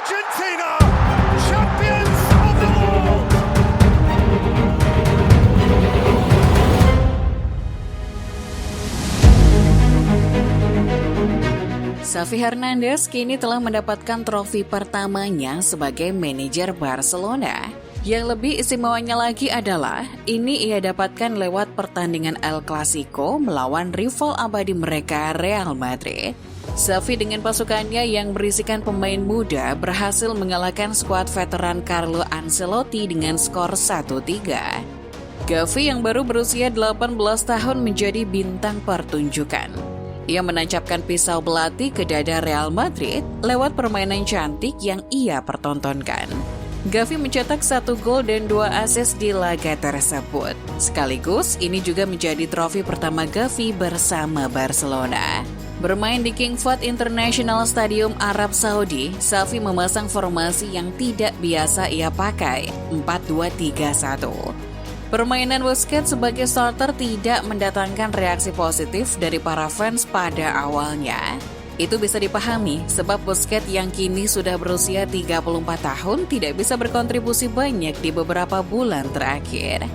Argentina, champions of the world. Xavi Hernandez kini telah mendapatkan trofi pertamanya sebagai manajer Barcelona. Yang lebih istimewanya lagi adalah, ini ia dapatkan lewat pertandingan El Clasico melawan rival abadi mereka Real Madrid. Xavi dengan pasukannya yang berisikan pemain muda berhasil mengalahkan skuad veteran Carlo Ancelotti dengan skor 1-3. Gavi yang baru berusia 18 tahun menjadi bintang pertunjukan. Ia menancapkan pisau belati ke dada Real Madrid lewat permainan cantik yang ia pertontonkan. Gavi mencetak 1 gol dan 2 assist di laga tersebut. Sekaligus, ini juga menjadi trofi pertama Gavi bersama Barcelona. Bermain di King Fahd International Stadium Arab Saudi, Xavi memasang formasi yang tidak biasa ia pakai, 4-2-3-1. Permainan Busquets sebagai starter tidak mendatangkan reaksi positif dari para fans pada awalnya. Itu bisa dipahami sebab Busquets yang kini sudah berusia 34 tahun tidak bisa berkontribusi banyak di beberapa bulan terakhir.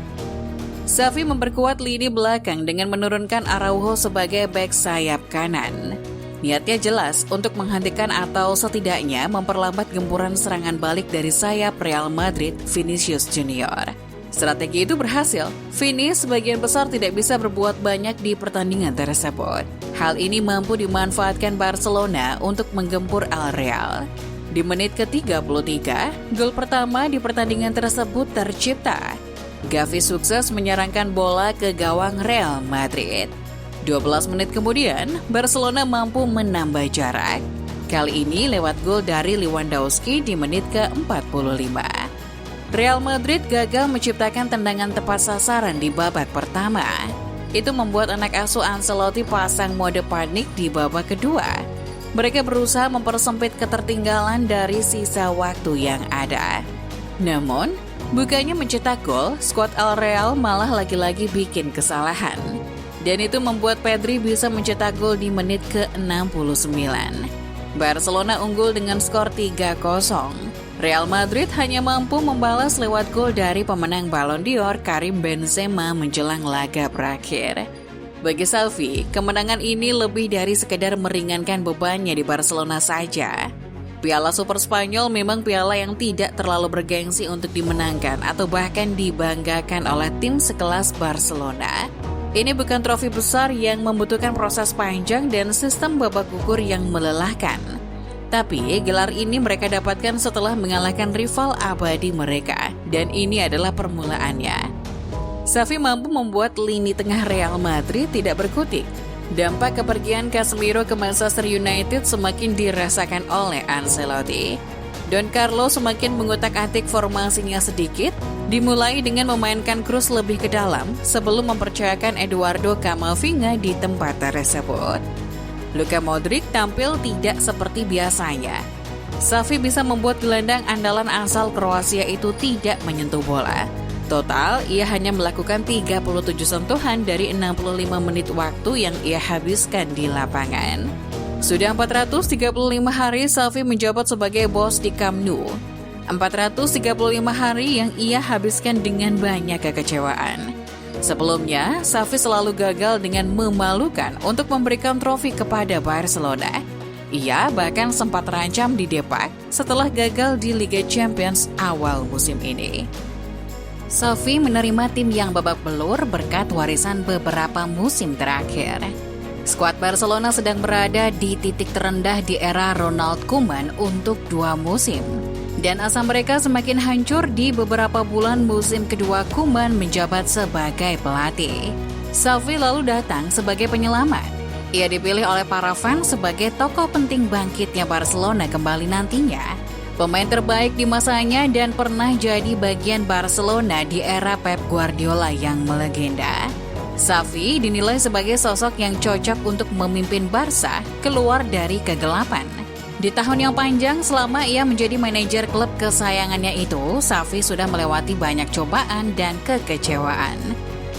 Xavi memperkuat lini belakang dengan menurunkan Araujo sebagai bek sayap kanan. Niatnya jelas untuk menghentikan atau setidaknya memperlambat gempuran serangan balik dari sayap Real Madrid Vinicius Junior. Strategi itu berhasil. Vini sebagian besar tidak bisa berbuat banyak di pertandingan tersebut. Hal ini mampu dimanfaatkan Barcelona untuk menggempur Al Real. Di menit ke-33, gol pertama di pertandingan tersebut tercipta. Gavi sukses menyerangkan bola ke gawang Real Madrid. 12 menit kemudian, Barcelona mampu menambah jarak. Kali ini lewat gol dari Lewandowski di menit ke-45. Real Madrid gagal menciptakan tendangan tepat sasaran di babak pertama. Itu membuat anak asuh Ancelotti pasang mode panik di babak kedua. Mereka berusaha mempersempit ketertinggalan dari sisa waktu yang ada. Namun, bukannya mencetak gol, skuad Al Real malah lagi-lagi bikin kesalahan. Dan itu membuat Pedri bisa mencetak gol di menit ke-69. Barcelona unggul dengan skor 3-0. Real Madrid hanya mampu membalas lewat gol dari pemenang Ballon d'Or Karim Benzema menjelang laga berakhir. Bagi Xavi, kemenangan ini lebih dari sekedar meringankan bebannya di Barcelona saja. Piala Super Spanyol memang piala yang tidak terlalu bergengsi untuk dimenangkan atau bahkan dibanggakan oleh tim sekelas Barcelona. Ini bukan trofi besar yang membutuhkan proses panjang dan sistem babak gugur yang melelahkan. Tapi gelar ini mereka dapatkan setelah mengalahkan rival abadi mereka, dan ini adalah permulaannya. Xavi mampu membuat lini tengah Real Madrid tidak berkutik. Dampak kepergian Casemiro ke Manchester United semakin dirasakan oleh Ancelotti. Don Carlo semakin mengutak-atik formasinya sedikit, dimulai dengan memainkan Kroos lebih ke dalam sebelum mempercayakan Eduardo Camavinga di tempat tersebut. Luka Modric tampil tidak seperti biasanya. Xavi bisa membuat gelandang andalan asal Kroasia itu tidak menyentuh bola. Total, ia hanya melakukan 37 sentuhan dari 65 menit waktu yang ia habiskan di lapangan. Sudah 435 hari Xavi menjabat sebagai bos di Camp Nou. 435 hari yang ia habiskan dengan banyak kekecewaan. Sebelumnya, Xavi selalu gagal dengan memalukan untuk memberikan trofi kepada Barcelona. Ia bahkan sempat terancam didepak setelah gagal di Liga Champions awal musim ini. Xavi menerima tim yang babak belur berkat warisan beberapa musim terakhir. Skuad Barcelona sedang berada di titik terendah di era Ronald Koeman untuk 2 musim. Dan asa mereka semakin hancur di beberapa bulan musim kedua Koeman menjabat sebagai pelatih. Xavi lalu datang sebagai penyelamat. Ia dipilih oleh para fans sebagai tokoh penting bangkitnya Barcelona kembali nantinya. Pemain terbaik di masanya dan pernah jadi bagian Barcelona di era Pep Guardiola yang melegenda. Xavi dinilai sebagai sosok yang cocok untuk memimpin Barca keluar dari kegelapan. Di tahun yang panjang selama ia menjadi manajer klub kesayangannya itu, Xavi sudah melewati banyak cobaan dan kekecewaan.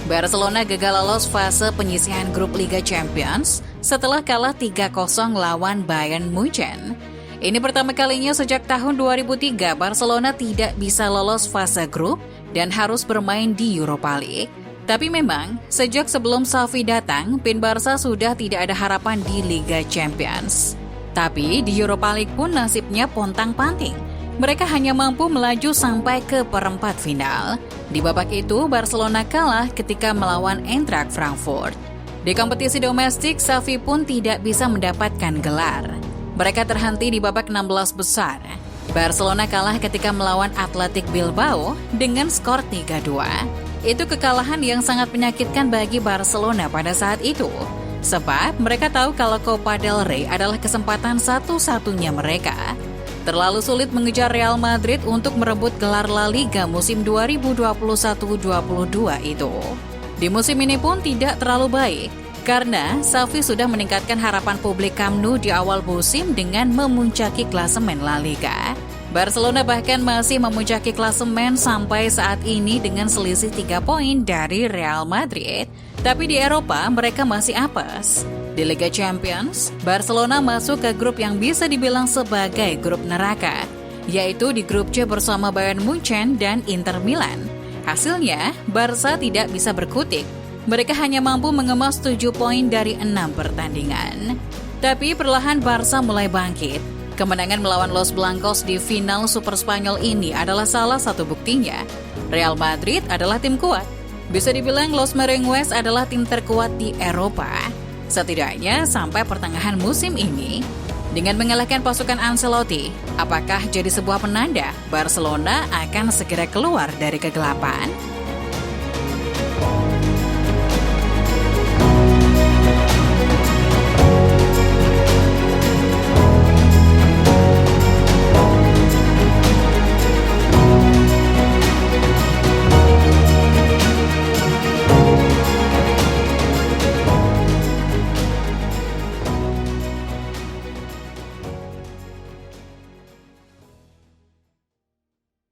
Barcelona gagal lolos fase penyisihan grup Liga Champions setelah kalah 3-0 lawan Bayern Munchen. Ini pertama kalinya sejak tahun 2003 Barcelona tidak bisa lolos fase grup dan harus bermain di Europa League. Tapi memang, sejak sebelum Xavi datang, Pin Barca sudah tidak ada harapan di Liga Champions. Tapi di Europa League pun nasibnya pontang-panting. Mereka hanya mampu melaju sampai ke perempat final. Di babak itu, Barcelona kalah ketika melawan Eintracht Frankfurt. Di kompetisi domestik, Xavi pun tidak bisa mendapatkan gelar. Mereka terhenti di babak 16 besar. Barcelona kalah ketika melawan Athletic Bilbao dengan skor 3-2. Itu kekalahan yang sangat menyakitkan bagi Barcelona pada saat itu. Sebab mereka tahu kalau Copa del Rey adalah kesempatan satu-satunya mereka. Terlalu sulit mengejar Real Madrid untuk merebut gelar La Liga musim 2021-22 itu. Di musim ini pun tidak terlalu baik. Karena Xavi sudah meningkatkan harapan publik Camp Nou di awal musim dengan memuncaki klasemen La Liga. Barcelona bahkan masih memuncaki klasemen sampai saat ini dengan selisih 3 poin dari Real Madrid. Tapi di Eropa mereka masih apes. Di Liga Champions, Barcelona masuk ke grup yang bisa dibilang sebagai grup neraka, yaitu di grup C bersama Bayern Munchen dan Inter Milan. Hasilnya, Barca tidak bisa berkutik. Mereka hanya mampu mengemas 7 poin dari 6 pertandingan. Tapi perlahan Barca mulai bangkit. Kemenangan melawan Los Blancos di final Super Spanyol ini adalah salah satu buktinya. Real Madrid adalah tim kuat. Bisa dibilang Los Merengues adalah tim terkuat di Eropa. Setidaknya sampai pertengahan musim ini. Dengan mengalahkan pasukan Ancelotti, apakah jadi sebuah penanda Barcelona akan segera keluar dari kegelapan?